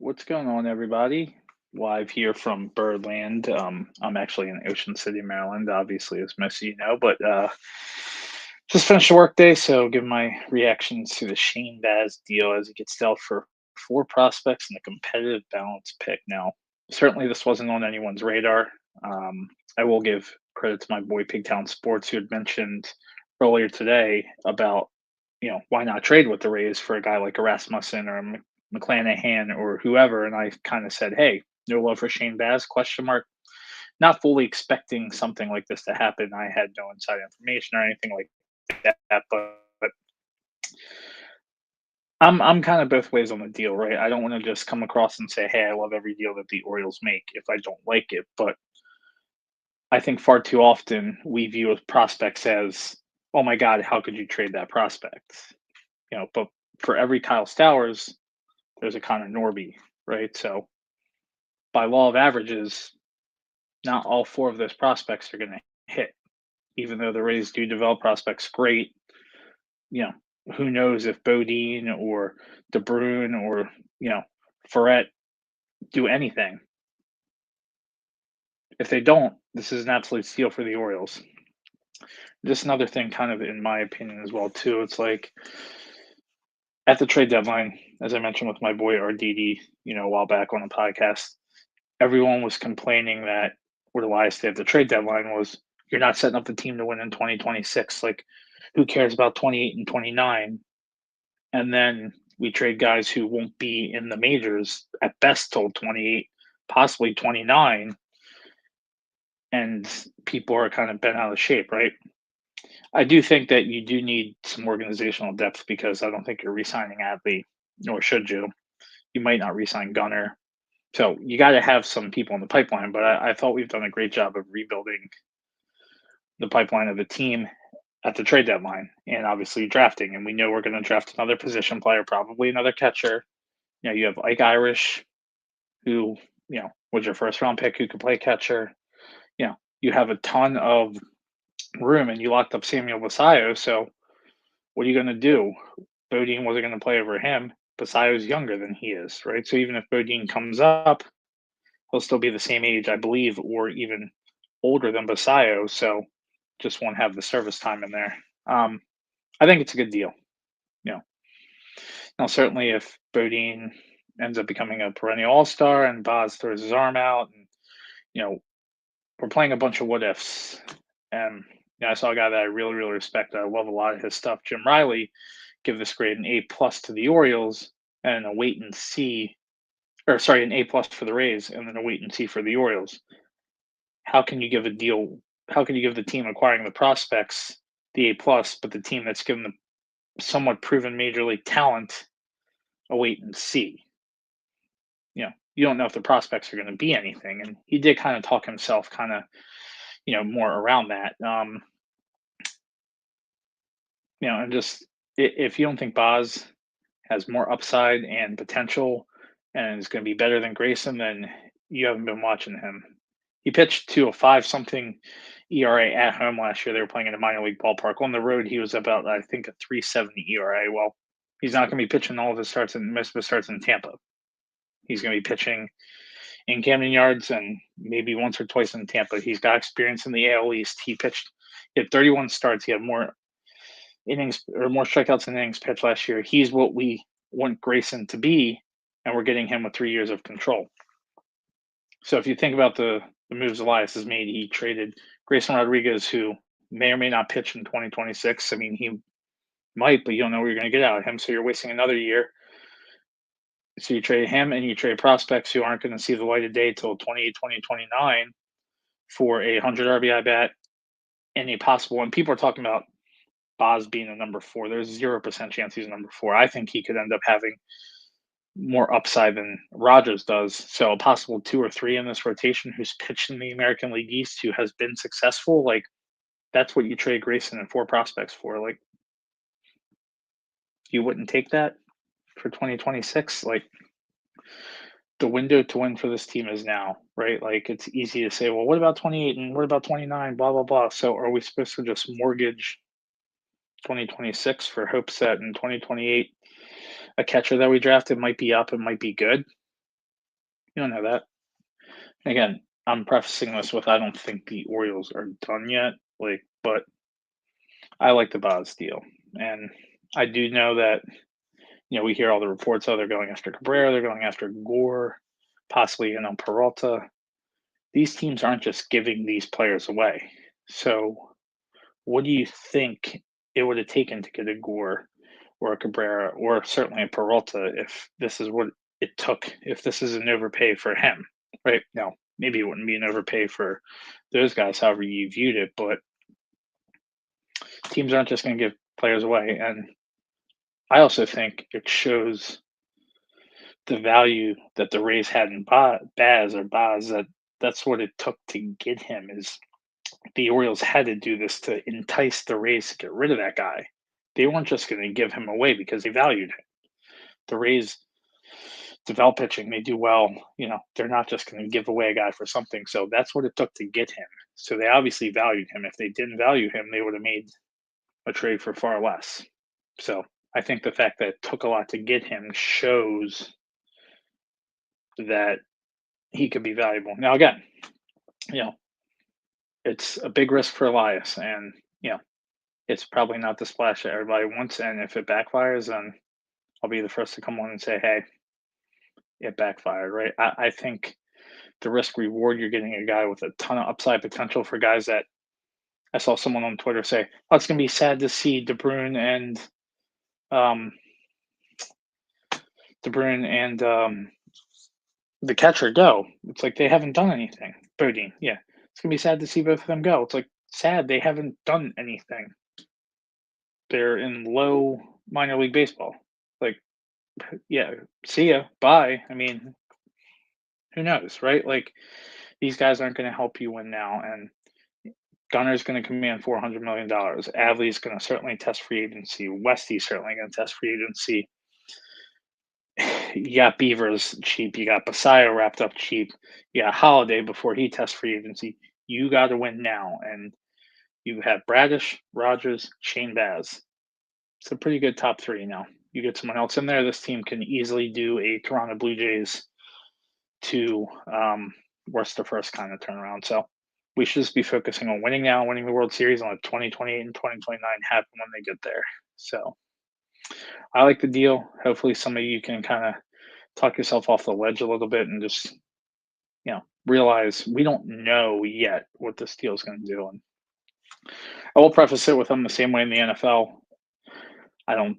What's going on, everybody? Live here from Birdland. I'm actually in Ocean City, Maryland, obviously, as most of you know, but just finished a work day, so give my reactions to the Shane Baz deal as he gets dealt for four prospects in a competitive balance pick. Now, certainly this wasn't on anyone's radar. I will give credit to my boy Pigtown Sports, who had mentioned earlier today about, why not trade with the Rays for a guy like Erasmussen or McClanahan or whoever, and I kind of said, "Hey, no love for Shane Baz?" Question mark. Not fully expecting something like this to happen. I had no inside information or anything like that, but I'm kind of both ways on the deal, right? I don't want to just come across and say, "Hey, I love every deal that the Orioles make," if I don't like it. But I think far too often we view prospects as, "Oh my God, how could you trade that prospect?" But for every Kyle Stowers, there's a Connor Norby, right? So by law of averages, not all four of those prospects are going to hit. Even though the Rays do develop prospects great, you know, who knows if Bodine or DeBrune or, Ferret do anything. If they don't, this is an absolute steal for the Orioles. Just another thing, kind of in my opinion as well, too. It's like at the trade deadline, as I mentioned with my boy RDD, a while back on the podcast, everyone was complaining that where the last day of the trade deadline was, you're not setting up the team to win in 2026. Like, who cares about 28 and 29? And then we trade guys who won't be in the majors at best till 28, possibly 29, and people are kind of bent out of shape, right? I do think that you do need some organizational depth because I don't think you're re-signing Adley, nor should you. You might not re-sign Gunner. So you got to have some people in the pipeline, but I thought we've done a great job of rebuilding the pipeline of the team at the trade deadline and obviously drafting. And we know we're going to draft another position player, probably another catcher. You have Ike Irish, who, was your first round pick who could play catcher. You have a ton of room and you locked up Samuel Basayo. So what are you going to do? Bodine wasn't going to play over him. Basayo's younger than he is, right? So even if Bodine comes up, he'll still be the same age, I believe, or even older than Basayo. So just won't have the service time in there. I think it's a good deal. You know, Now certainly if Bodine ends up becoming a perennial All Star and Boz throws his arm out, and you know, we're playing a bunch of what ifs. And I saw a guy that I really, really respect. I love a lot of his stuff. Jim Riley give this grade an A+ to the Orioles and a wait and see, or sorry, an A+ for the Rays and then a wait and see for the Orioles. How can you give a deal? How can you give the team acquiring the prospects the A+, but the team that's given the somewhat proven major league talent a wait and see? You don't know if the prospects are going to be anything, and he did kind of talk himself, kind of, more around that. And just if you don't think Boz has more upside and potential and is going to be better than Grayson, then you haven't been watching him. He pitched to a 5 something ERA at home last year. They were playing in a minor league ballpark. On the road, he was about, I think, a 3.70 ERA. Well, he's not going to be pitching all of his starts and most of his starts in Tampa. He's going to be pitching in Camden Yards and maybe once or twice in Tampa. He's got experience in the AL East. He had 31 starts. He had more innings or more strikeouts than innings pitched last year. He's what we want Grayson to be, and we're getting him with 3 years of control. So if you think about the moves Elias has made, he traded Grayson Rodriguez, who may or may not pitch in 2026. I mean, he might, but you don't know what you're going to get out of him. So you're wasting another year. So you trade him and you trade prospects who aren't going to see the light of day till 2029 for a 100 RBI bat and a possible. And people are talking about Boz being a number 4. There's 0% chance he's a number 4. I think he could end up having more upside than Rogers does. So a possible 2 or 3 in this rotation who's pitched in the American League East, who has been successful. Like, that's what you trade Grayson and 4 prospects for. Like, you wouldn't take that for 2026. Like, the window to win for this team is now, right? Like, it's easy to say, well, what about 28 and what about 29? Blah blah blah. So are we supposed to just mortgage 2026 for hopes that in 2028 a catcher that we drafted might be up and might be good? You don't know that. Again, I'm prefacing this with I don't think the Orioles are done yet. But I like the Baz deal, and I do know that we hear all the reports. Oh, they're going after Cabrera, they're going after Gore, possibly Peralta. These teams aren't just giving these players away. So, what do you think it would have taken to get a Gore or a Cabrera or certainly a Peralta if this is what it took? If this is an overpay for him, right? Now, maybe it wouldn't be an overpay for those guys, however you viewed it, but teams aren't just going to give players away. And I also think it shows the value that the Rays had in Baz. That's what it took to get him. Is the Orioles had to do this to entice the Rays to get rid of that guy. They weren't just going to give him away because they valued him. The Rays develop pitching; they do well. They're not just going to give away a guy for something. So that's what it took to get him. So they obviously valued him. If they didn't value him, they would have made a trade for far less. So I think the fact that it took a lot to get him shows that he could be valuable. Now, again, you know, it's a big risk for Elias, and it's probably not the splash that everybody wants. And if it backfires, then I'll be the first to come on and say, "Hey, it backfired." Right? I think the risk reward, you're getting a guy with a ton of upside potential for guys that I saw someone on Twitter say, "Oh, it's going to be sad to see um, De Bruyne and the catcher go." It's like they haven't done anything. Bodine, yeah, it's gonna be sad to see both of them go. It's like sad they haven't done anything. They're in low minor league baseball. Like, yeah, see ya, bye. I mean, who knows, right? Like, these guys aren't going to help you win now, and Gunner's going to command $400 million. Adley's going to certainly test free agency. Westy's certainly going to test free agency. You got Beavers cheap. You got Basayo wrapped up cheap. You got Holiday before he tests free agency. You got to win now, and you have Bradish, Rogers, Shane Baz. It's a pretty good top three now. You get someone else in there, this team can easily do a Toronto Blue Jays to worst to first kind of turnaround. So we should just be focusing on winning now, winning the World Series, and let 2028 and 2029 happen when they get there. So I like the deal. Hopefully, some of you can kind of talk yourself off the ledge a little bit and just realize we don't know yet what this deal is going to do. And I will preface it with them the same way in the NFL. I don't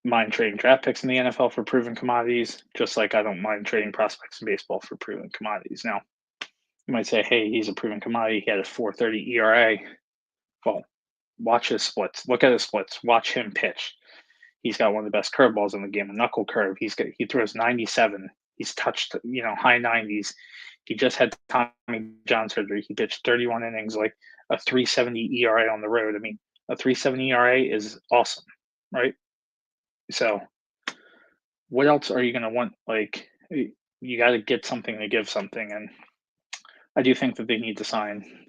mind trading draft picks in the NFL for proven commodities, just like I don't mind trading prospects in baseball for proven commodities. Now, you might say, hey, he's a proven commodity. He had a 4.30 ERA. Well, watch his splits. Look at his splits. Watch him pitch. He's got one of the best curveballs in the game, a knuckle curve. He throws 97. He's touched, high 90s. He just had Tommy John surgery. He pitched 31 innings, like a 3.70 ERA on the road. I mean, a 3.70 ERA is awesome, right? So, what else are you going to want? Like, you got to get something to give something, and I do think that they need to sign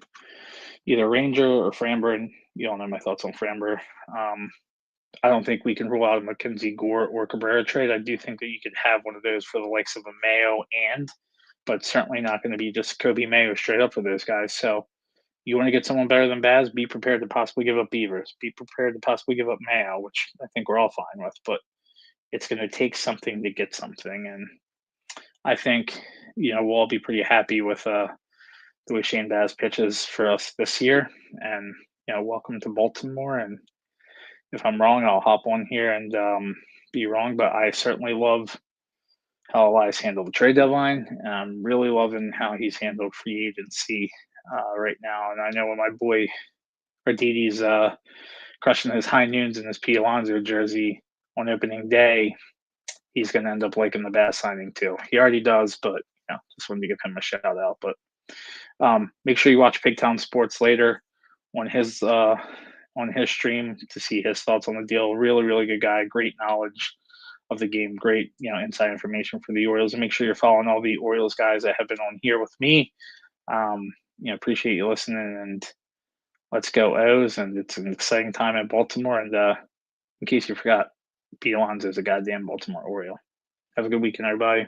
either Ranger or Framber, and you all know my thoughts on Framber. I don't think we can rule out a Mackenzie Gore or Cabrera trade. I do think that you could have one of those for the likes of a Mayo but certainly not going to be just Kobe Mayo straight up for those guys. So you want to get someone better than Baz, be prepared to possibly give up Beavers, be prepared to possibly give up Mayo, which I think we're all fine with, but it's going to take something to get something. And I think, we'll all be pretty happy with the way Shane Baz pitches for us this year. And, welcome to Baltimore. And if I'm wrong, I'll hop on here and be wrong. But I certainly love how Elias handled the trade deadline. And I'm really loving how he's handled free agency right now. And I know when my boy Ardidi's crushing his high noons in his P. Alonso jersey on opening day, he's going to end up liking the Bass signing too. He already does, but just wanted to give him a shout out. But make sure you watch Pigtown Sports later on his stream to see his thoughts on the deal. Really, really good guy. Great knowledge of the game. Great, inside information for the Orioles. And make sure you're following all the Orioles guys that have been on here with me. Appreciate you listening, and let's go O's. And it's an exciting time at Baltimore. And in case you forgot, Pete Alonso is a goddamn Baltimore Oriole. Have a good weekend, everybody.